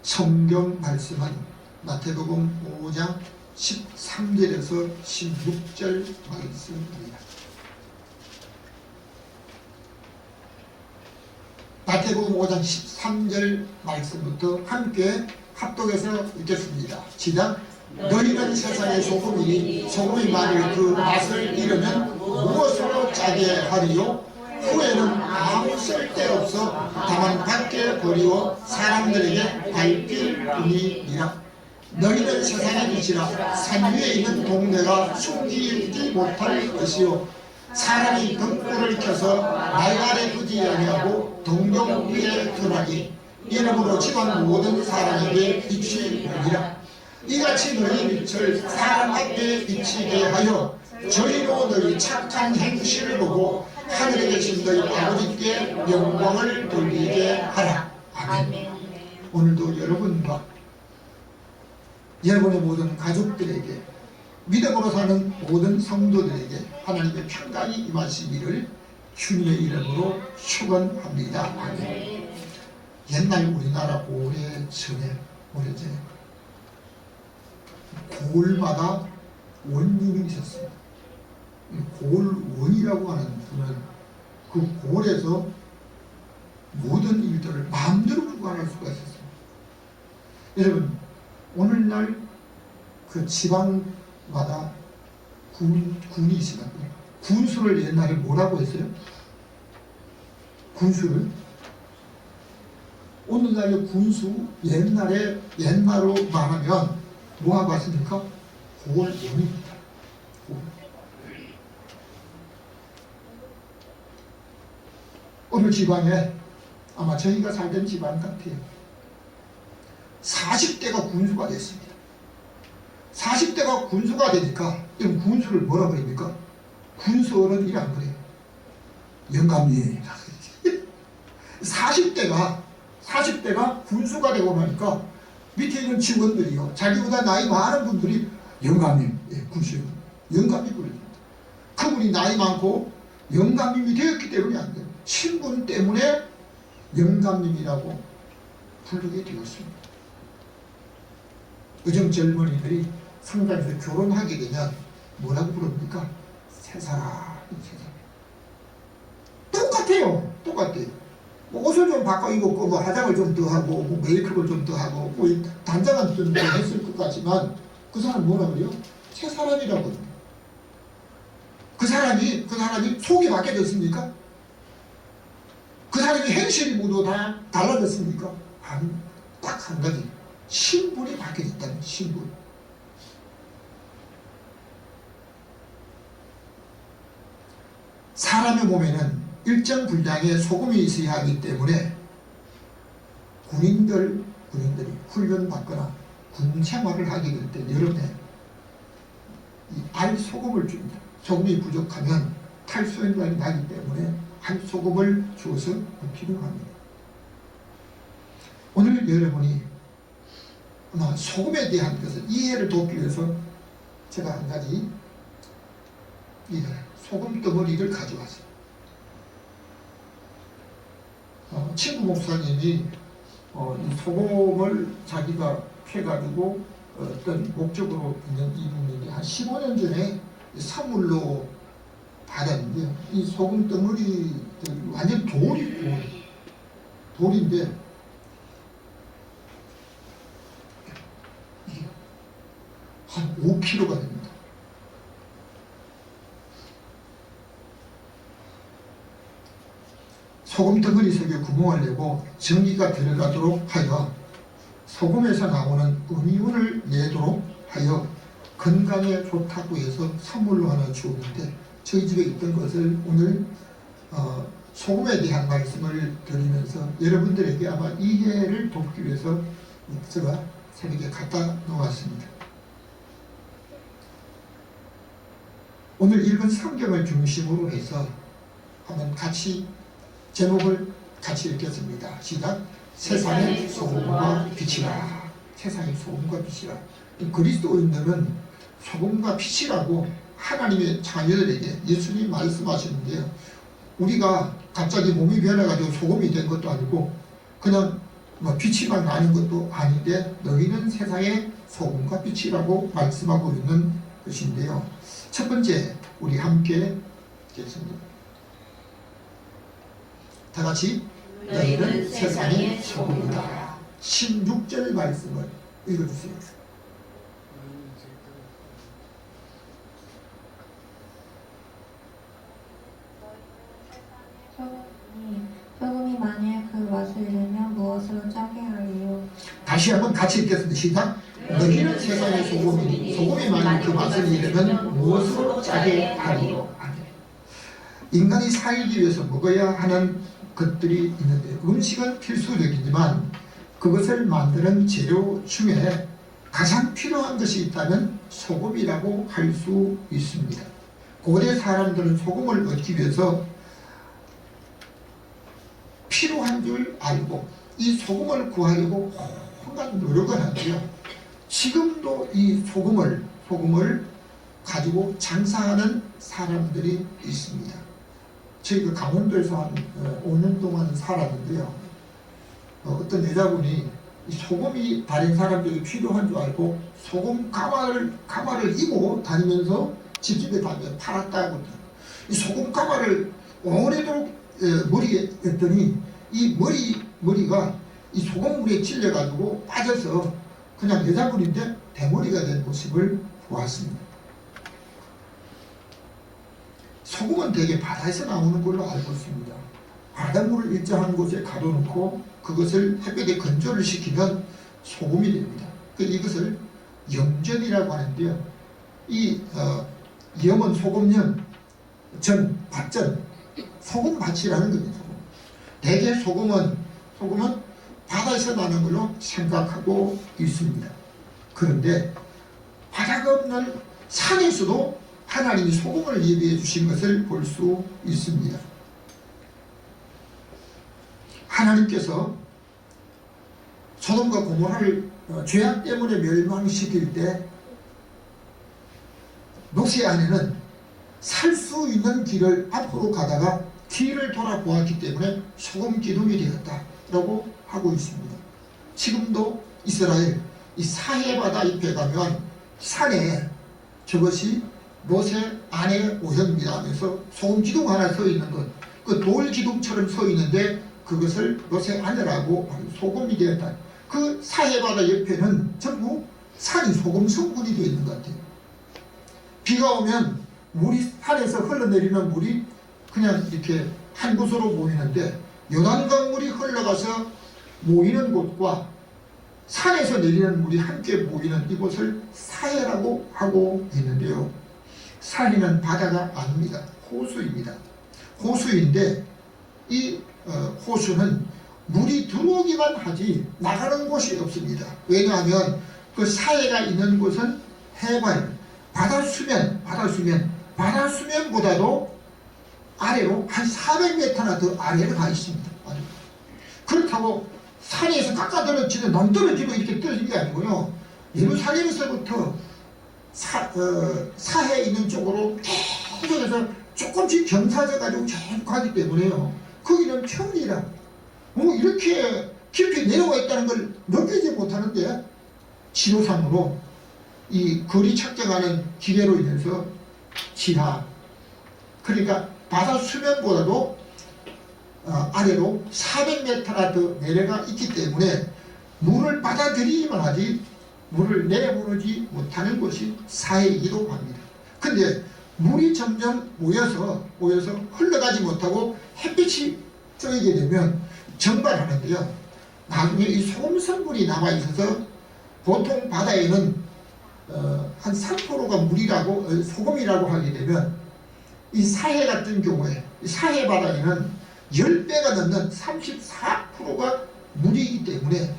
성경 말씀은 마태복음 5장 13절에서 16절 말씀입니다. 마태복음 5장 13절 말씀부터 함께 합독해서 읽겠습니다. 시작. 너희는 세상의 소금이니 소금이 만일 그 맛을 잃으면 무엇으로 짜게 하리요? 후에는 아무 쓸데없어 다만 밖에 버리고 사람들에게 밟힐 뿐이니라. 너희는 세상의 빛이라. 산 위에 있는 동네가 숨기지 못할 것이요 사람이 등불을 켜서 날 아래 두지 아니하고 동경 위에 두나니 이러므로 집안 모든 사람에게 빛이 되리라. 이같이 너희 빛을 사람 앞에 비치게 하여 저희로 너희 착한 행실을 보고 하늘에 계신 너희 아버지께 영광을 돌리게 하라. 아멘. 오늘도 여러분과 여러분의 모든 가족들에게 믿음으로 사는 모든 성도들에게 하나님의 평강이 임하시기를 주님의 이름으로 축원합니다. 아멘. 옛날 우리나라 오래전에 고을마다 원님이 있었습니다. 고을원이라고 하는 분은 그 고을에서 모든 일들을 마음대로 주관할 수가 있었습니다. 여러분, 오늘날 그 지방마다 군이 있습니다. 군수를 옛날에 뭐라고 했어요? 군수를? 오늘날의 군수, 옛날로 말하면 뭐하고 왔습니까? 고을원입니다. 어느 지방에 아마 저희가 살던 지방 같아요. 40대가 군수가 됐습니다. 40대가 군수가 되니까 이런 군수를 뭐라 그럽니까? 군수 어른이라 안 그래요. 영감님. 40대가 군수가 되고 나니까 밑에 있는 직원들이요, 자기보다 나이 많은 분들이 영감님, 군수 영감님 부릅니다. 그분이 나이 많고 영감님이 되었기 때문에 안 돼요. 친분 때문에 영감님이라고 부르게 되었습니다. 요즘 젊은이들이 성당에서 결혼하게 되면 뭐라고 부릅니까? 새사람. 똑같아요. 뭐 옷을 좀 바꿔 입었고, 뭐 화장을 좀 더 하고, 뭐 메이크업을 좀 더 하고, 뭐 단장은 좀 더 했을 것 같지만 그 사람 뭐라 그래요? 새사람이라고 합니다. 그 사람이 속이 바뀌어졌습니까? 그 사람이 행실이 모두 다 달라졌습니까? 아니, 딱 한 가지. 신분이 바뀌어졌다는 신분. 사람의 몸에는 일정 분량의 소금이 있어야 하기 때문에 군인들이 훈련받거나 군 생활을 하게 될 때 여름에 이 알소금을 줍니다. 소금이 부족하면 탈수현상이 나기 때문에 알소금을 주어서 필요합니다. 오늘 여러분이 아마 소금에 대한 것을 이해를 돕기 위해서 제가 한 가지 소금 덩어리를 가져왔어요. 친구 목사님이 이 소금을 자기가 캐가지고 어떤 목적으로 있는 이분이 한 15년 전에 선물로 받았는데요. 이 소금 덩어리 완전 돌인데 이게 한 5kg가 됩니다. 소금 덩어리 속에 구멍을 내고 전기가 들어가도록 하여 소금에서 나오는 음이온을 내도록 하여 건강에 좋다고 해서 선물로 하나 주었는데, 저희 집에 있던 것을 오늘 소금에 대한 말씀을 드리면서 여러분들에게 아마 이해를 돕기 위해서 제가 새벽에 갖다 놓았습니다. 오늘 읽은 성경을 중심으로 해서 한번 같이 제목을 같이 읽겠습니다. 시작. 세상의 소금과 빛이라. 세상의 소금과 빛이라. 그리스도인들은 소금과 빛이라고 하나님의 자녀들에게 예수님이 말씀하시는데요. 우리가 갑자기 몸이 변해가지고 소금이 된 것도 아니고 그냥 뭐 빛이만 나는 것도 아닌데 너희는 세상의 소금과 빛이라고 말씀하고 있는 것인데요. 첫 번째 우리 함께 읽겠습니다. 다 같이 너희는 세상의 소금이다. 16절 말씀을 읽어주세요. 소금이 만일 그 맛을 잃으면 무엇으로 짜게 하리요? 다시 한번 같이 읽겠습니다. 시작. 너희는 세상의 소금이니 소금이 만일 그 맛을 잃으면 무엇으로 짜게 하리요? 인간이 살기 위해서 먹어야 하는 것들이 있는데 음식은 필수적이지만 그것을 만드는 재료 중에 가장 필요한 것이 있다면 소금이라고 할 수 있습니다. 고대 사람들은 소금을 얻기 위해서 필요한 줄 알고 이 소금을 구하려고 온갖 노력을 하는데요. 지금도 이 소금을 가지고 장사하는 사람들이 있습니다. 저희가 강원도에서 한 5년 동안 살았는데요. 어떤 여자분이 이 소금이 다른 사람들이 필요한 줄 알고 소금 가마를 이고 다니면서 집집에 다니며 팔았다고. 이 소금 가마를 오래도록 머리에 했더니 이 머리가 이 소금물에 찔려가지고 빠져서 그냥 여자분인데 대머리가 된 모습을 보았습니다. 소금은 대개 바다에서 나오는 걸로 알고 있습니다. 바닷물을 일정한 곳에 가둬놓고 그것을 햇볕에 건조를 시키면 소금이 됩니다. 이것을 염전이라고 하는데요. 이 염은 소금염, 밭전, 소금밭이라는 겁니다. 대개 소금은 바다에서 나는 걸로 생각하고 있습니다. 그런데 바다가 없는 산에서도 하나님이 소금을 예비해 주신 것을 볼 수 있습니다. 하나님께서 소돔과 고모라를 죄악 때문에 멸망시킬 때 노새 아내는 살 수 있는 길을 앞으로 가다가 뒤를 돌아보았기 때문에 소금 기둥이 되었다라고 하고 있습니다. 지금도 이스라엘 이 사해바다 옆에 가면 산에 저것이 노새 아내 오형입니다 하면서 소금 기둥 하나 서 있는 것, 그 돌 기둥처럼 서 있는데 그것을 노새 아내라고 소금이 되었다. 그 사해바다 옆에는 전부 산이 소금 성분이 되어 있는 것 같아요. 비가 오면 물이 산에서 흘러내리는 물이 그냥 이렇게 한 곳으로 모이는데 요단강 물이 흘러가서 모이는 곳과 산에서 내리는 물이 함께 모이는 이곳을 사해라고 하고 있는데요. 산이는 바다가 아닙니다. 호수입니다. 호수인데 이 호수는 물이 들어오기만 하지 나가는 곳이 없습니다. 왜냐하면 그 사해가 있는 곳은 해발, 바다 수면보다도 아래로 한 400m나 더 아래로 가 있습니다. 그렇다고 산에서 깎아떨어지는 남떨어지고 이렇게 떨어진 게 아니고요. 예루살렘에서부터 사해에 있는 쪽으로 계속해서 조금씩 경사져 가지고 계속 가기 때문에요. 거기는 평이라 이렇게 깊이 내려와 있다는 걸 느끼지 못하는데 지도상으로 이 거리 측정하는 기계로 인해서 지하, 그러니까 바다 수면보다도 아래로 400m나 더 내려가 있기 때문에 물을 받아들이기만 하지 물을 내보내지 못하는 곳이 사해이기도 합니다. 근데 물이 점점 모여서 흘러가지 못하고 햇빛이 쬐게 되면 증발하는데요. 나중에 이 소금 성분이 남아있어서 보통 바다에는 한 3%가 소금이라고 하게 되면 이 사해 같은 경우에 사해 바다에는 10배가 넘는 34%가 물이기 때문에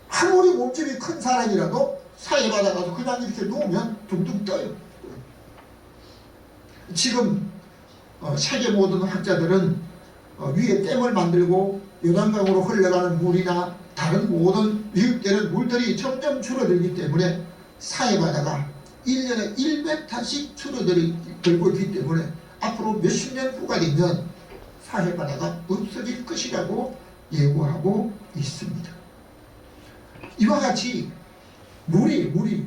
아무리 몸집이 큰 사람이라도 사해 바다 가서 그냥 이렇게 놓으면 둥둥 떠요. 지금 세계 모든 학자들은 위에 댐을 만들고 요단강으로 흘러가는 물이나 다른 모든 유입되는 물들이 점점 줄어들기 때문에 사해바다가 1년에 1m씩 줄어들고 있기 때문에 앞으로 몇십 년 후가 되면 사해바다가 없어질 것이라고 예고하고 있습니다. 이와 같이 물이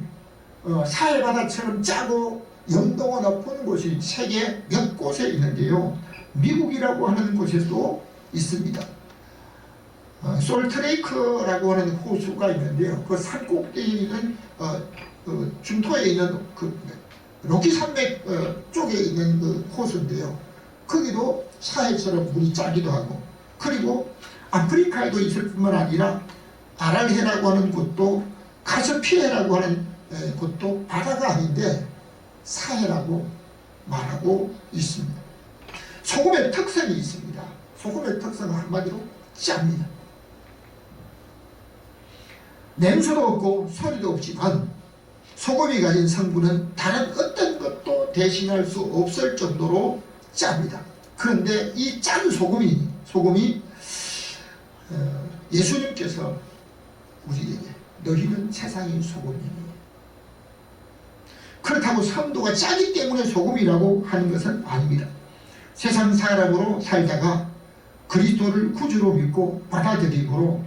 사해바다처럼 짜고 염도가 높은 곳이 세계 몇 곳에 있는데요. 미국이라고 하는 곳에도 있습니다. 솔트레이크라고 하는 호수가 있는데요. 그 산 꼭대기에 있는 중토에 있는 그 로키 산맥 쪽에 있는 그 호수인데요. 거기도 사해처럼 물이 짜기도 하고, 그리고 아프리카에도 있을 뿐만 아니라 아랄해라고 하는 곳도, 카스피해라고 하는 곳도 바다가 아닌데 사해라고 말하고 있습니다. 소금의 특성이 있습니다. 소금의 특성은 한마디로 짭니다. 냄새도 없고 소리도 없지만 소금이 가진 성분은 다른 어떤 것도 대신할 수 없을 정도로 짭니다. 그런데 이 짠 소금이 예수님께서 우리에게 너희는 세상의 소금이니, 그렇다고 성도가 짜기 때문에 소금이라고 하는 것은 아닙니다. 세상 사람으로 살다가 그리스도를 구주로 믿고 받아들임으로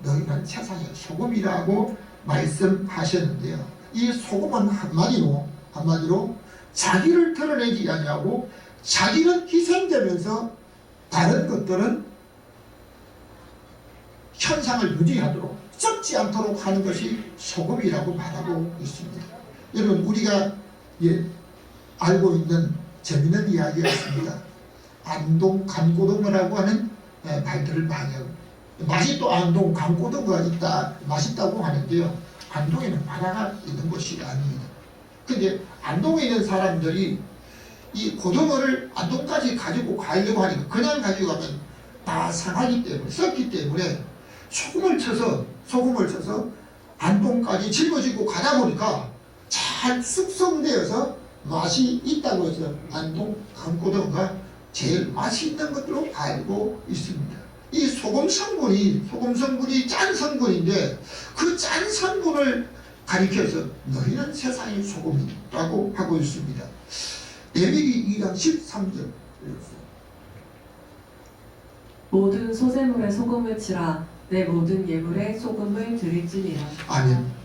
너희는 세상의 소금이라고 말씀하셨는데요. 이 소금은 한마디로 자기를 드러내지 아니하고 자기는 희생되면서 다른 것들은 현상을 유지하도록, 썩지 않도록 하는 것이 소금이라고 말하고 있습니다. 여러분, 우리가 알고 있는 재미있는 이야기가 있습니다. 안동 간고등어라고 하는 말들을 많이 하고, 맛이 또 안동 간고등어가 있다, 맛있다고 하는데요. 안동에는 바다가 있는 곳이 아닙니다. 근데 안동에 있는 사람들이 이 고등어를 안동까지 가지고 가려고 하니까 그냥 가지고 가면 다 상하기 때문에, 썩기 때문에 소금을 쳐서 안동까지 짊어지고 가다 보니까 잘 숙성되어서 맛이 있다고 해서 안동 간고등어가 제일 맛있는 것으로 알고 있습니다. 이 소금 성분이 짠 성분인데 그 짠 성분을 가리켜서 너희는 세상의 소금이라고 하고 있습니다. 레위기 2장 13절. 모든 소재물에 소금을 치라. 내 모든 예물에 소금을 드릴지니라. 아멘.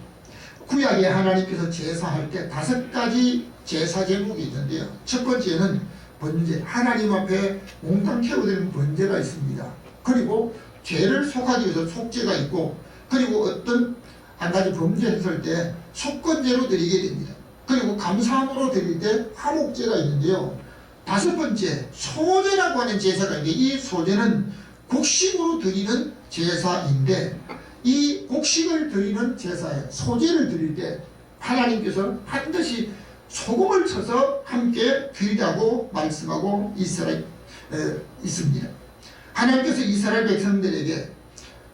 구약에 하나님께서 제사할 때 5가지 제사 제목이 있는데요. 첫 번째는 번제, 하나님 앞에 몽땅 태워드리는 번제가 있습니다. 그리고 죄를 속하기 위해서 속죄가 있고, 그리고 어떤 한 가지 범죄했을 때 속건제로 드리게 됩니다. 그리고 감사함으로 드릴 때 화목제가 있는데요. 5번째, 소제라고 하는 제사가 있는데, 이 소제는 곡식으로 드리는 제사인데, 이 곡식을 드리는 제사에 소제를 드릴 때 하나님께서 반드시 소금을 쳐서 함께 드리라고 말씀하고 있습니다. 하나님께서 이스라엘 백성들에게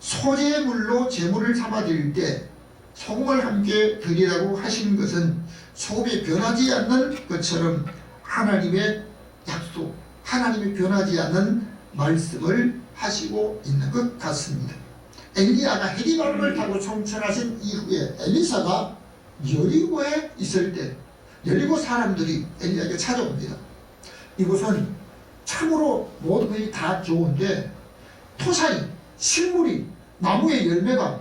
소제물로 제물을 삼아 드릴 때 소금을 함께 드리라고 하신 것은 소금이 변하지 않는 것처럼 하나님의 약속, 하나님이 변하지 않는 말씀을 하시고 있는 것 같습니다. 엘리야가 해리바람을 타고 청천하신 이후에 엘리사가 여리고에 있을 때 여리고 사람들이 엘리야에게 찾아옵니다. 이곳은 참으로 모든 것이 다 좋은데 토산이, 식물이, 나무의 열매가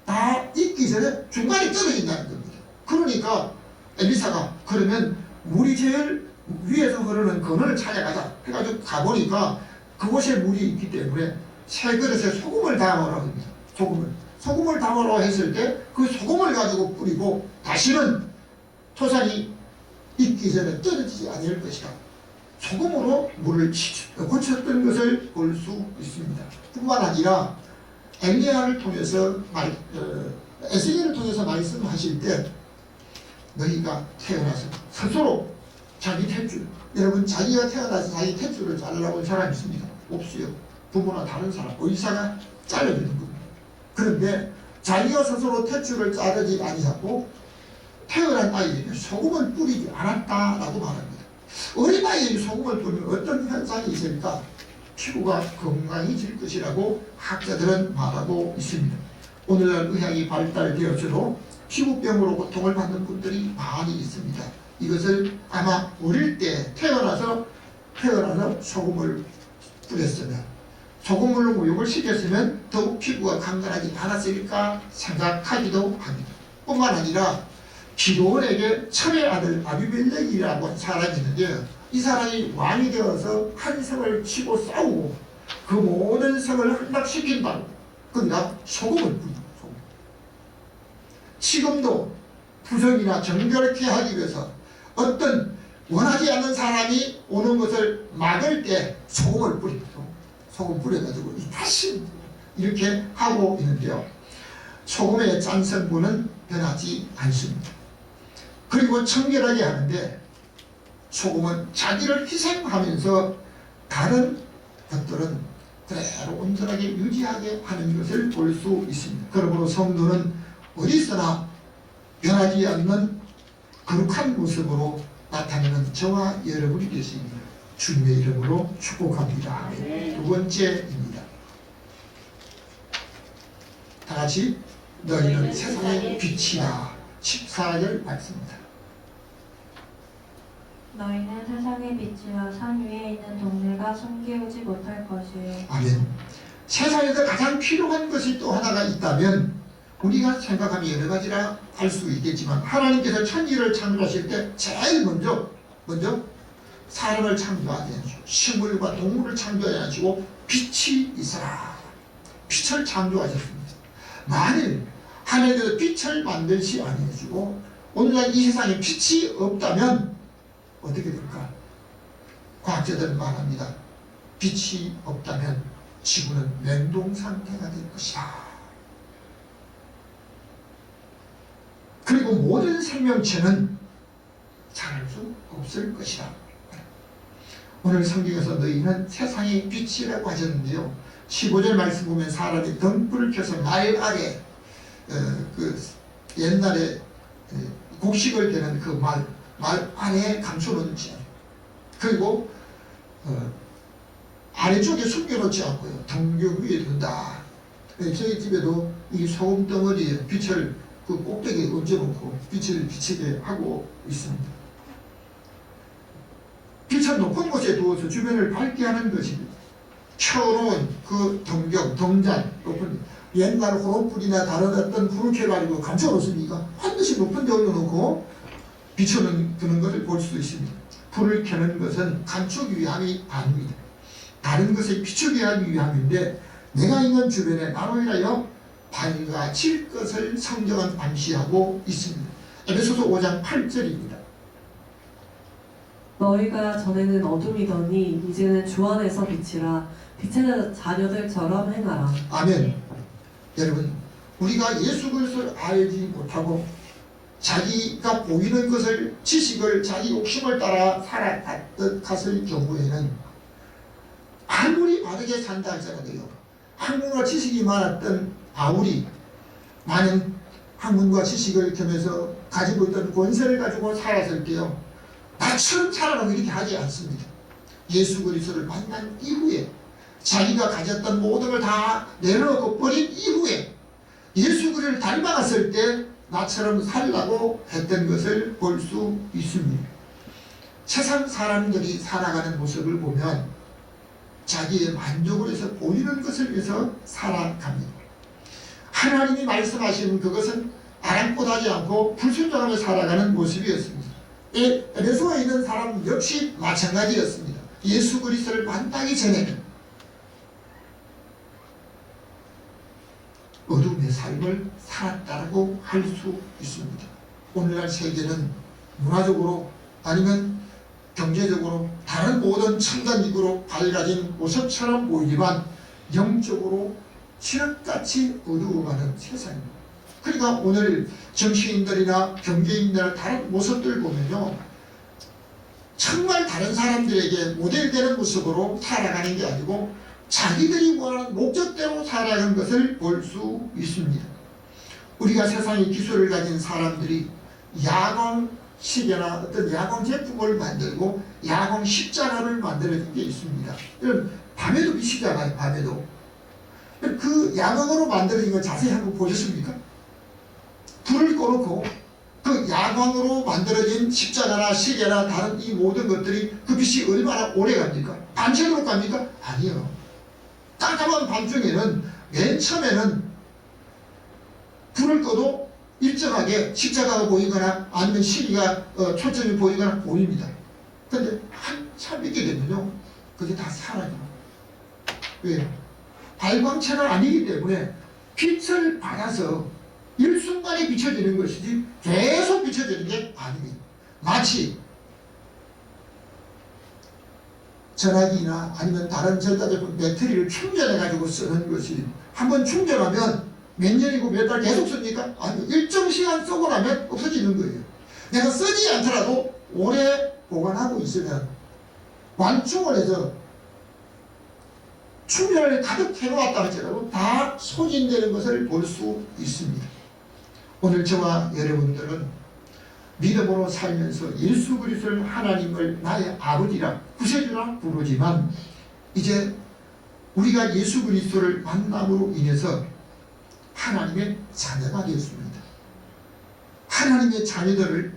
다 익기 전에 중간에 떨어진다는 겁니다. 그러니까 엘리사가 그러면 물이 제일 위에서 흐르는 그늘을 찾아가자 해가지고 가보니까 그곳에 물이 있기 때문에 새 그릇에 소금을 담으라고 합니다. 소금을 담으라고 했을 때 그 소금을 가지고 뿌리고 다시는 토산이 익기 전에 떨어지지 않을 것이다. 소금으로 물을 고쳤던 것을 볼 수 있습니다. 뿐만 아니라 엘리야를 통해서 에스겔을 통해서 말씀하실 때 너희가 태어나서 스스로 자기 탯줄, 여러분 자기가 태어나서 자기 탯줄을 자르라고 한 사람이 있습니다. 없어요. 부모나 다른 사람, 의사가 잘라주는 겁니다. 그런데 자기가 스스로 탯줄을 자르지 아니하고 태어난 아이에게 소금을 뿌리지 않았다라고 말합니다. 어린 아이에게 소금을 뿌리면 어떤 현상이 있을까? 피부가 건강해질 것이라고 학자들은 말하고 있습니다. 오늘날 의학이 발달되어서도 피부병으로 고통을 받는 분들이 많이 있습니다. 이것을 아마 어릴 때 태어나서 소금을 뿌렸으면 소금물로 목욕을 시켰으면 더욱 피부가 강건하지 않았을까 생각하기도 합니다. 뿐만 아니라 기도원에게 철의 아들 아비멜렉이라고 하는 사람이 있는데 이 사람이 왕이 되어서 한 성을 치고 싸우고 그 모든 성을 함락시킨다. 그러니까 소금을 뿌립니다. 소금. 지금도 부정이나 정결케 하기 위해서 어떤 원하지 않는 사람이 오는 것을 막을 때 소금을 뿌립니다. 소금 뿌려가지고 다시 이렇게 하고 있는데요. 소금의 짠 성분은 변하지 않습니다. 그리고 청결하게 하는데 소금은 자기를 희생하면서 다른 것들은 그대로 온전하게 유지하게 하는 것을 볼 수 있습니다. 그러므로 성도는 어디서나 변하지 않는 거룩한 모습으로 나타내는 저와 여러분이 되십니다. 주님의 이름으로 축복합니다. 두 번째입니다. 다 같이 너희는 세상의 빛이다. 14절 말씀입니다. 너희는 세상의 빛이라 산 위에 있는 동네가 숨기우지 못할 것이요. 아멘. 세상에서 가장 필요한 것이 또 하나가 있다면 우리가 생각하면 여러 가지라 할 수 있겠지만 하나님께서 천지를 창조하실 때 제일 먼저 사람을 창조하게 하시고 식물과 동물을 창조하게 하시고 빛이 있어라. 빛을 창조하셨습니다. 만일 하나님께서 빛을 만들지 아니하시고 오늘날 이 세상에 빛이 없다면 어떻게 될까? 과학자들은 말합니다. 빛이 없다면 지구는 냉동 상태가 될 것이다. 그리고 모든 생명체는 살 수 없을 것이다. 오늘 성경에서 너희는 세상의 빛이라고 하셨는데요. 15절 말씀 보면 사람이 등불을 켜서 말 아래 그 옛날에 곡식을 대는 그 말 아래에 감춰놓지 않아요. 그리고 아래쪽에 숨겨놓지 않고요. 등경 위에 둔다. 저희 집에도 이 소금 덩어리에 빛을 그 꼭대기에 얹어놓고 빛을 비치게 하고 있습니다. 빛을 높은 곳에 두어서 주변을 밝게 하는 것입니다. 켜놓은 그 등경, 등잔, 높은 옛날 호롱불이나 다른 어떤 불을 켜가지고 감춰놓습니까? 반드시 높은 데 올려놓고 비춰두는 것을 볼 수 있습니다. 불을 켜는 것은 감추기 위함이 아닙니다. 다른 것을 비추기 위함인데 내가 있는 주변에 나로 인하여 밝아질 것을 성경은 암시하고 있습니다. 에베소서 5장 8절입니다. 너희가 전에는 어둠이더니 이제는 주 안에서 빛이라 빛의 자녀들처럼 행하라. 아멘. 여러분, 우리가 예수 그리스도를 알지 못하고 자기가 보이는 것을 지식을 자기 욕심을 따라 살아갔을 경우에는 아무리 바르게 산다 할지라도요, 학문과 지식이 많았던 바울이 많은 학문과 지식을 겸해서 가지고 있던 권세를 가지고 살았을 때요, 나처럼 살아라고 이렇게 하지 않습니다. 예수 그리스도를 만난 이후에 자기가 가졌던 모든 걸 다 내려놓고 버린 이후에 예수 그리스도를 닮아갔을 때 나처럼 살라고 했던 것을 볼 수 있습니다. 세상 사람들이 살아가는 모습을 보면 자기의 만족을 위해서 보이는 것을 위해서 살아갑니다. 하나님이 말씀하시는 그것은 아랑곳하지 않고 불순종하며 살아가는 모습이었습니다. 에베소에 있는 사람 역시 마찬가지였습니다. 예수 그리스도를 만나기 전에는 어둠의 삶을 살았다고 할 수 있습니다. 오늘날 세계는 문화적으로 아니면 경제적으로 다른 모든 첨단기구로 밝아진 모습처럼 보이지만 영적으로 칠흑같이 어두워가는 세상입니다. 그러니까 오늘 정치인들이나 경제인들 다른 모습들 보면요, 정말 다른 사람들에게 모델되는 모습으로 살아가는 게 아니고 자기들이 원하는 목적대로 살아가는 것을 볼 수 있습니다. 우리가 세상의 기술을 가진 사람들이 야광 시계나 어떤 야광 제품을 만들고 야광 십자가를 만들어진 게 있습니다. 여러분, 밤에도 비치잖아요. 밤에도. 그 야광으로 만들어진 걸 자세히 한번 보셨습니까? 불을 꺼놓고 그 야광으로 만들어진 십자가나 시계나 다른 이 모든 것들이 그 빛이 얼마나 오래 갑니까? 밤새도록 갑니까? 아니요. 깜깜한 밤중에는 맨 처음에는 불을 꺼도 일정하게 십자가가 보이거나 아니면 시리가 초점이 보이거나 보입니다. 근데 한참 있게 되면요, 그게 다 사라져요. 왜요? 발광체가 아니기 때문에 빛을 받아서 일순간에 비춰지는 것이지 계속 비춰지는 게 아닙니다. 마치 전화기나 아니면 다른 전자제품 배터리를 충전해가지고 쓰는 것이 한번 충전하면 몇 년이고 몇 달 계속 씁니까? 아니, 일정 시간 쓰고 나면 없어지는 거예요. 내가 쓰지 않더라도 오래 보관하고 있으면 완충을 해서 충전을 가득 해놓았다 할지라도 다 소진되는 것을 볼 수 있습니다. 오늘 저와 여러분들은 믿음으로 살면서 예수 그리스도를 하나님을 나의 아버지라 구세주라 부르지만 이제 우리가 예수 그리스도를 만남으로 인해서 하나님의 자녀가 되었습니다. 하나님의 자녀들을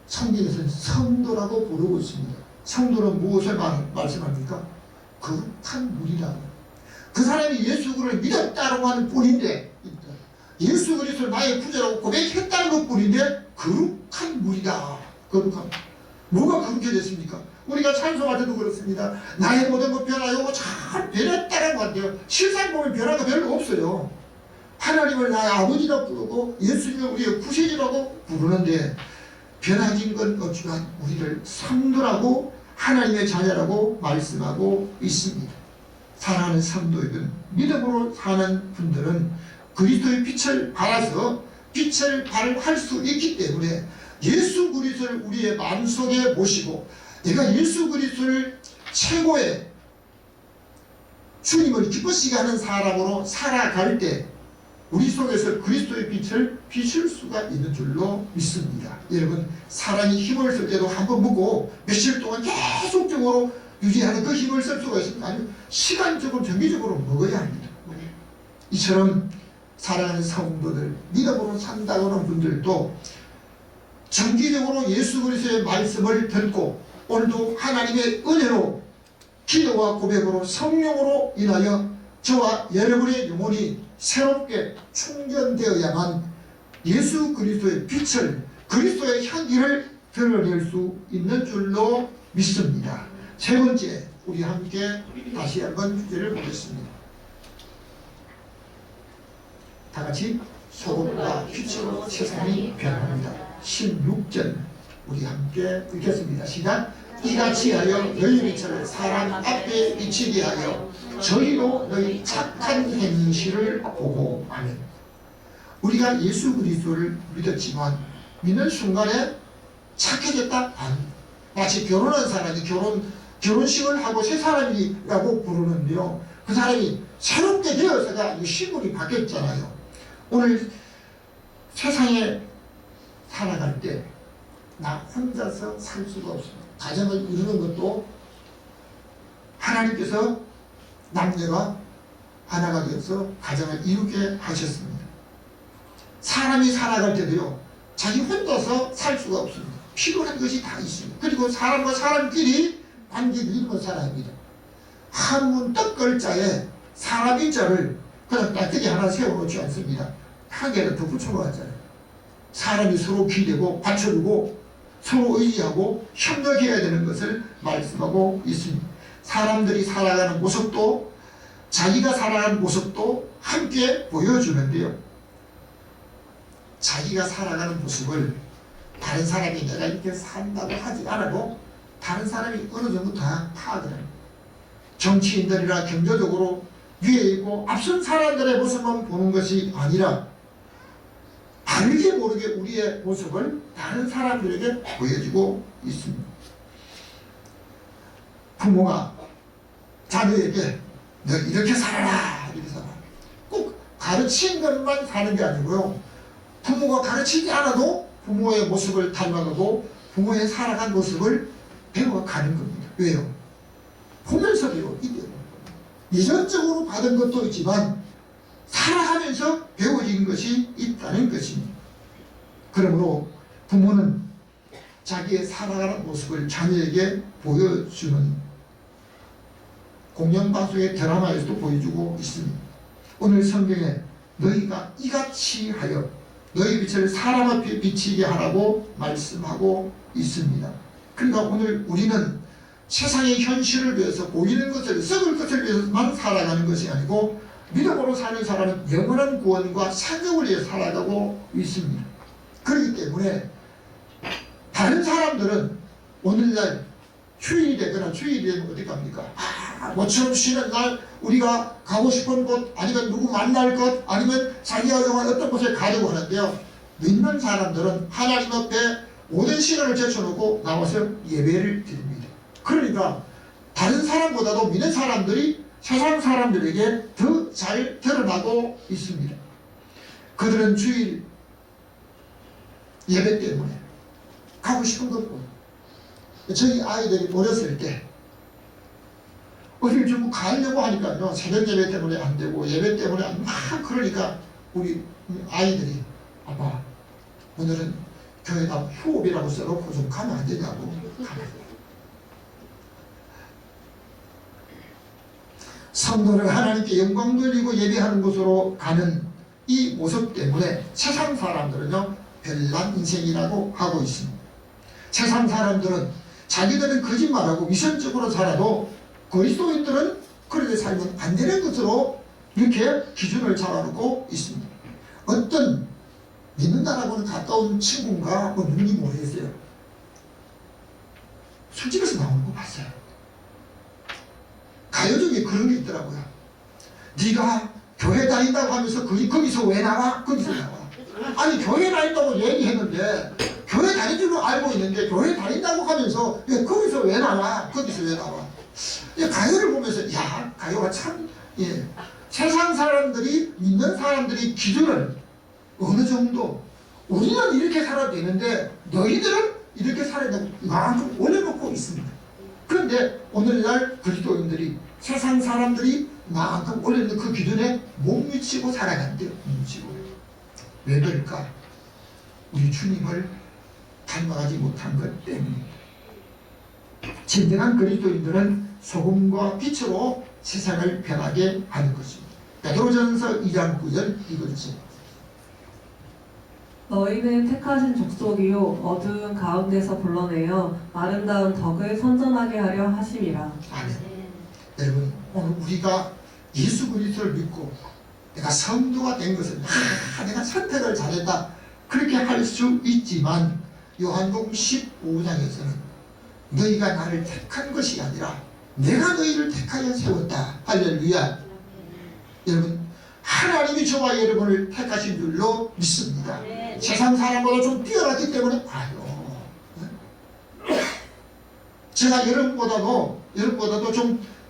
성경에서는 성도라고 부르고 있습니다. 성도는 무엇을 말씀합니까? 거룩한 무리라. 그 사람이 예수 그리스도를 믿었다고 하는 뿐인데 예수 그리스도를 나의 구주라고 고백했다는 것 뿐인데 거룩한 무리다. 거룩한. 뭐가 그렇게 됐습니까? 우리가 찬송할 때도 그렇습니다. 나의 모든 것 변하여 잘 변했다는 것 같아요. 실상 보면 변화가 별로 없어요. 하나님을 나의 아버지라고 부르고 예수님을 우리의 구세주라고 부르는데 변화진 건 없지만 우리를 성도라고 하나님의 자녀라고 말씀하고 있습니다. 사랑하는 성도이든 믿음으로 사는 분들은 그리스도의 빛을 발하서 빛을 발할 수 있기 때문에 예수 그리스도를 우리의 마음속에 모시고 내가 예수 그리스도를 최고의 주님을 기쁘시게 하는 사람으로 살아갈 때 우리 속에서 그리스도의 빛을 비출 수가 있는 줄로 믿습니다. 여러분, 사람이 힘을 쓸 때도 한번 먹고 며칠 동안 계속적으로 유지하는 그 힘을 쓸 수가 있습니다. 아니면 시간적으로 정기적으로 먹어야 합니다. 이처럼 사랑하는 성도들, 믿음으로 산다고 하는 분들도 정기적으로 예수 그리스도의 말씀을 듣고 오늘도 하나님의 은혜로 기도와 고백으로 성령으로 인하여 저와 여러분의 영혼이 새롭게 충전되어야만 예수 그리스도의 빛을, 그리스도의 향기를 드러낼 수 있는 줄로 믿습니다. 세 번째, 우리 함께 다시 한번 주제를 보겠습니다. 다 같이 소금과 빛으로 세상이 변합니다. 16절 우리 함께 읽겠습니다. 시작. 이같이 하여 너희 빛을 사람 앞에 비치게 하여 저희로 너희 착한 행실을 보고 하면 우리가 예수 그리스도를 믿었지만 믿는 순간에 착해졌다? 아니. 마치 결혼한 사람이 결혼식을 하고 새 사람이라고 부르는데요. 그 사람이 새롭게 되어서가 아니고 신분이 바뀌었잖아요. 오늘 세상에 살아갈 때 나 혼자서 살 수가 없습니다. 가정을 이루는 것도 하나님께서 남녀가 하나가 되어서 가정을 이루게 하셨습니다. 사람이 살아갈 때도요, 자기 혼자서 살 수가 없습니다. 필요한 것이 다 있습니다. 그리고 사람과 사람끼리 관계를 이루는 사람입니다. 한문 떡글자에 사람인 자를 그냥 딱뜨기 하나 세워놓지 않습니다. 한 개를 더 붙여놓았잖아요. 사람이 서로 기대고 받쳐주고 서로 의지하고 협력해야 되는 것을 말씀하고 있습니다. 사람들이 살아가는 모습도 자기가 살아가는 모습도 함께 보여주는데요. 자기가 살아가는 모습을 다른 사람이 내가 이렇게 산다고 하지 않아도 다른 사람이 어느 정도 다 파악을 합니다. 정치인들이나 경제적으로 위에 있고 앞선 사람들의 모습만 보는 것이 아니라 알게 모르게 우리의 모습을 다른 사람들에게 보여주고 있습니다. 부모가 자녀에게 너 이렇게 살아라 이렇게 살아라. 꼭 가르친 것만 사는 게 아니고요. 부모가 가르치지 않아도 부모의 모습을 닮아가고 부모의 살아간 모습을 배워가는 겁니다. 왜요? 보면서 배우기 때문에. 예전적으로 받은 것도 있지만 살아가면서 배워진 것이 있다는 것입니다. 그러므로 부모는 자기의 살아가는 모습을 자녀에게 보여주는 공영방송의 드라마에서도 보여주고 있습니다. 오늘 성경에 너희가 이같이 하여 너희 빛을 사람 앞에 비치게 하라고 말씀하고 있습니다. 그러니까 오늘 우리는 세상의 현실을 위해서 보이는 것을 썩을 것을 위해서만 살아가는 것이 아니고 믿음으로 사는 사람은 영원한 구원과 상급을 위해 살아가고 있습니다. 그렇기 때문에 다른 사람들은 오늘날 휴일이 되거나 주일이 되면 어디 갑니까? 모처럼 쉬는 날 우리가 가고 싶은 곳 아니면 누구 만날 것 아니면 자기가 정한 어떤 곳에 가려고 하는데요. 믿는 사람들은 하나님 앞에 모든 시간을 제쳐놓고 나와서 예배를 드립니다. 그러니까 다른 사람보다도 믿는 사람들이 세상 사람들에게 더 잘 드러나고 있습니다. 그들은 주일 예배 때문에 가고 싶은 것고 저희 아이들이 어렸을 때 어딜 좀 가려고 하니까요. 새벽 예배 때문에 안 되고 예배 때문에 막 그러니까 우리 아이들이 아빠 오늘은 교회다 휴업이라고 써놓고 좀 가면 안 되냐고. 성도를 하나님께 영광 돌리고 예배하는 곳으로 가는 이 모습 때문에 세상 사람들은요 별난 인생이라고 하고 있습니다. 세상 사람들은 자기들은 거짓말하고 위선적으로 살아도 그리스도인들은 그렇게 살면 안 되는 것으로 이렇게 기준을 잡아놓고 있습니다. 어떤 믿는다라고는 가까운 친구인가 뭐 누군지 모르겠어요. 술집에서 나오는 거 봤어요. 가요 중에 그런 게 있더라고요. 네가 교회 다닌다고 하면서 거기서 왜 나와? 거기서 나와. 아니 교회 다닌다고 얘기했는데 교회 다닌 줄로 알고 있는데 교회 다닌다고 하면서 거기서 왜 나와? 거기서 왜 나와? 가요를 보면서 야 가요가 참 세상 사람들이 믿는 사람들이 기준을 어느 정도 우리는 이렇게 살아도 되는데 너희들은 이렇게 살아야 되고 이만큼 올려놓고 있습니다. 그런데 오늘날 그리스도인들이 세상 사람들이 이만큼 올려놓은 그 기준에 못 미치고 살아간대요. 못 미치고. 왜 그럴까? 우리 주님을 닮아가지 못한 것 때문입니다. 진정한 그리스도인들은 소금과 빛으로 세상을 변하게 하는 것입니다. 베드로전서 2장 9절 이거지. 너희는 택하신 족속이요 어두운 가운데서 불러내어 아름다운 덕을 선전하게 하려 하심이라. 아멘. 여러분 오늘 우리가 예수 그리스도를 믿고 내가 성도가 된 것은 내가 선택을 잘했다 그렇게 할 수 있지만 요한복음 15장에서는 너희가 나를 택한 것이 아니라 내가 너희를 택하여 세웠다. 할렐루야. 여러분 하나님이 저와 여러분을 택하신 줄로 믿습니다. 세상 사람보다 좀 뛰어났기 때문에 제가 여러분보다도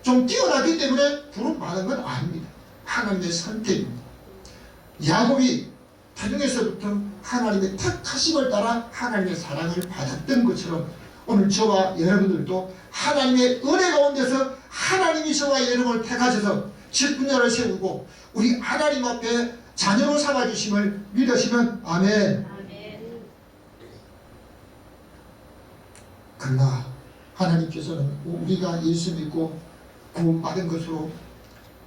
좀 뛰어났기 때문에 부름 받은 건 아닙니다. 하나님의 선택입니다. 야곱이 태중에서부터 하나님의 택하심을 따라 하나님의 사랑을 받았던 것처럼 오늘 저와 여러분들도 하나님의 은혜 가운데서 하나님이 저와 여러분을 택하셔서 직분자를 세우고 우리 하나님 앞에 자녀로 삼아주심을 믿으시면 아멘. 그러나 하나님께서는 우리가 예수 믿고 구원받은 것으로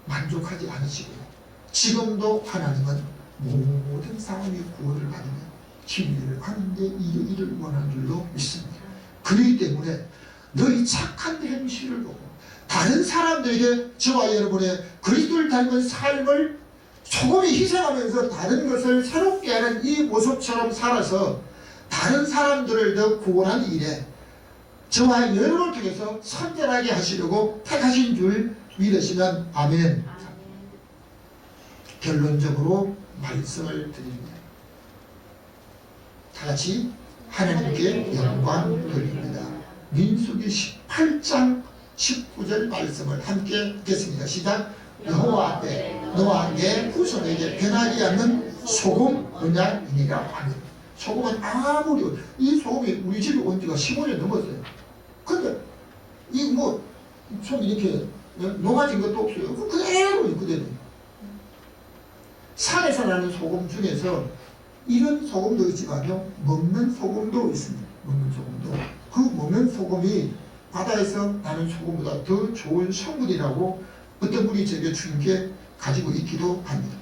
만족하지 않으시고요. 지금도 하나님은 모든 사람이 구원을 받으면 진리를 하는데 이를 원하는 줄로 믿습니다. 그렇기 때문에 너희 착한 행실을 보고 다른 사람들에게 저와 여러분의 그리스도를 닮은 삶을 소금이 희생하면서 다른 것을 새롭게 하는 이 모습처럼 살아서 다른 사람들을 더 구원하는 일에 저와 여러분을 통해서 선전하게 하시려고 택하신 줄 믿으시면 아멘. 결론적으로 말씀을 드립니다. 다같이 하나님께 영광 돌립니다. 민수기 18장 19절 말씀을 함께 읽겠습니다. 시작. 여호와 앞에 너와 내 후손에게 변하지 않는 소금 언약이니라 하면 소금은 아무리 이 소금이 우리 집에 온 지가 15년 넘었어요. 근데 이 뭐 좀 이렇게 녹아진 것도 없어요. 그대로 있거든요. 산에서 나는 소금 중에서 이런 소금도 있지만요 먹는 소금도 있습니다. 먹는 소금도 그 먹는 소금이 바다에서 나는 소금보다 더 좋은 성분이라고 어떤 분이 제게 주님께 가지고 있기도 합니다.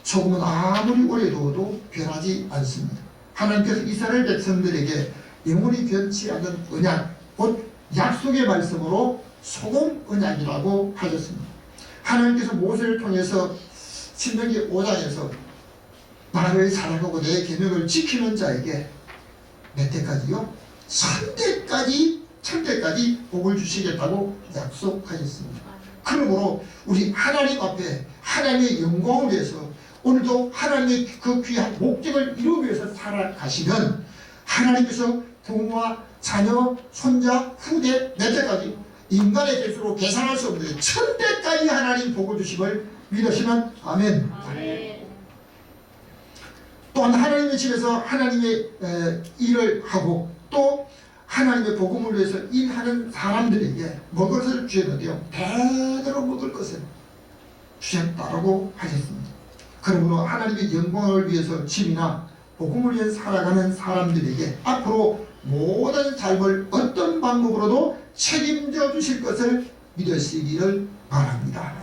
소금은 아무리 오래 두어도 변하지 않습니다. 하나님께서 이스라엘 백성들에게 영원히 변치 않는 언약, 곧 약속의 말씀으로 소금 언약이라고 하셨습니다. 하나님께서 모세를 통해서 신명기 5장에서 나를 사랑하고 내 계명을 지키는 자에게 몇 대까지요? 천대까지 복을 주시겠다고 약속하셨습니다. 그러므로 우리 하나님 앞에 하나님의 영광을 위해서 오늘도 하나님의 그 귀한 목적을 이루기 위해서 살아가시면 하나님께서 부모와 자녀, 손자, 후대 몇 대까지 인간의 대수로 계산할 수 없는데 천대까지 하나님 복을 주심을 믿으시면 아멘. 또한 하나님의 집에서 하나님의 일을 하고 또 하나님의 복음을 위해서 일하는 사람들에게 먹을 것을 주셨는데요. 대대로 먹을 것을 주셨다라고 하셨습니다. 그러므로 하나님의 영광을 위해서 집이나 복음을 위해 살아가는 사람들에게 앞으로 모든 삶을 어떤 방법으로도 책임져 주실 것을 믿으시기를 바랍니다.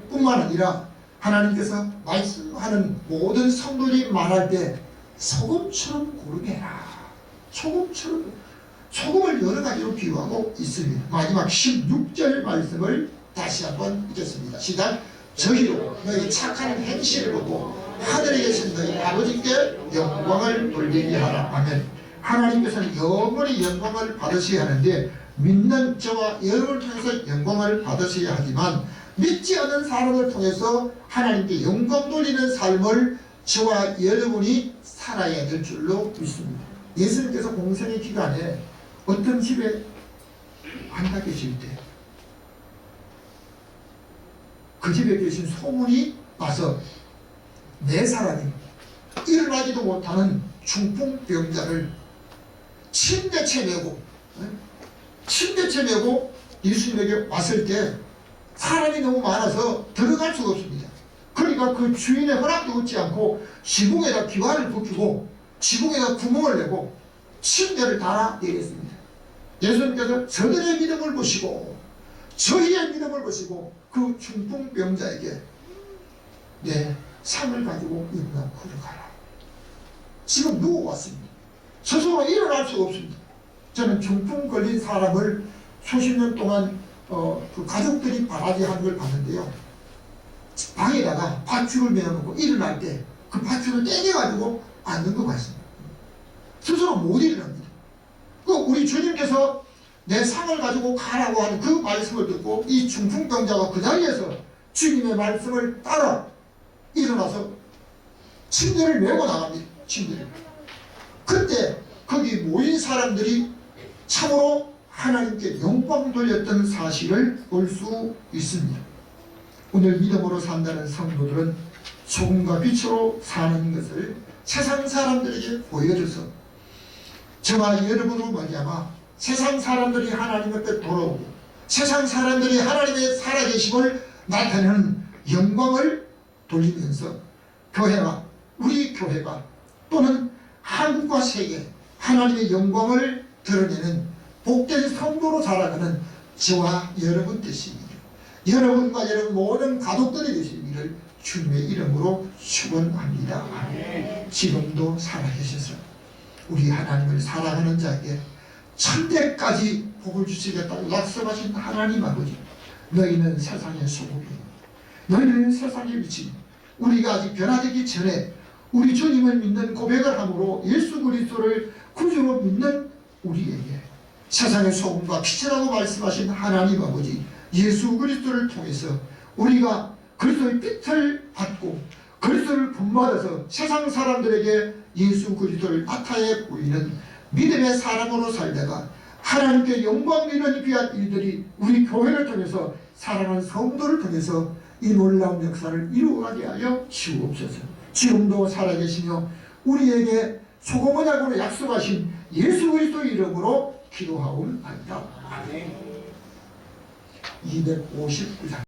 뿐만 아니라 하나님께서 말씀하는 모든 성도들이 말할 때 소금처럼 고르게 해라. 소금을 여러 가지로 비유하고 있습니다. 마지막 16절 말씀을 다시 한번 읽겠습니다. 시작. 저희로 너희 착한 행실을 보고 하늘에 계신 너희 아버지께 영광을 돌리게 하라. 아멘. 하나님께서는 영원히 영광을 받으셔야 하는데 믿는 저와 여러분을 통해서 영광을 받으셔야 하지만 믿지 않는 사람을 통해서 하나님께 영광 돌리는 삶을 저와 여러분이 살아야 될 줄로 믿습니다. 예수님께서 공생의 기간에 어떤 집에 앉아 계실 때 그 집에 계신 소문이 나서 네 사람이 일어나지도 못하는 중풍병자를 침대채 메고 예수님에게 왔을 때 사람이 너무 많아서 들어갈 수가 없습니다. 그러니까 그 주인의 허락도 얻지 않고 지붕에다 기와를 붙이고 지붕에다 구멍을 내고 침대를 달아 내렸습니다. 예수님께서 저들의 믿음을 보시고 저희의 믿음을 보시고 그 중풍병자에게 내 상을 가지고 일어나 걸어가라. 지금 누워왔습니다. 스스로 일어날 수가 없습니다. 저는 중풍 걸린 사람을 수십 년 동안 그 가족들이 바라지하는 걸 봤는데요. 방에다가 밧줄을 메어놓고 일어날 때 그 밧줄을 땡겨가지고 앉는 것 같습니다. 스스로 못 일어납니다. 우리 주님께서 내 상을 가지고 가라고 하는 그 말씀을 듣고 이 중풍병자가 그 자리에서 주님의 말씀을 따라 일어나서 침대를 메고 나갑니다. 침대를. 그때 거기 모인 사람들이 참으로 하나님께 영광 돌렸던 사실을 볼 수 있습니다. 오늘 믿음으로 산다는 성도들은 소금과 빛으로 사는 것을 세상 사람들에게 보여줘서 저와 여러분으로 말미암아 세상 사람들이 하나님 앞에 돌아오고 세상 사람들이 하나님의 살아계심을 나타내는 영광을 돌리면서 교회가 우리 교회가 또는 한국과 세계 하나님의 영광을 드러내는 복된 성도로 자라가는 저와 여러분 되시기를 여러분과 여러분 모든 가족들이 되시기를 주님의 이름으로 축원합니다. 지금도 살아계셔서 우리 하나님을 사랑하는 자에게 천대까지 복을 주시겠다고 약속하신 하나님 아버지, 너희는 세상의 소금이요 너희는 세상의 빛이 우리가 아직 변화되기 전에 우리 주님을 믿는 고백을 함으로 예수 그리스도를 구주로 믿는 우리에게 세상의 소금과 빛이라고 말씀하신 하나님 아버지 예수 그리스도를 통해서 우리가 그리스도의 빛을 받고 그리스도를 본받아서 세상 사람들에게 예수 그리스도를 나타내 보이는 믿음의 사람으로 살다가 하나님께 영광 이는 귀한 일들이 우리 교회를 통해서 사랑하는 성도를 통해서 이 놀라운 역사를 이루어가게 하여 주옵소서. 지금도 살아계시며 우리에게 소금 언약으로 약속하신 예수 그리스도의 이름으로 기도하옵나이다. 259장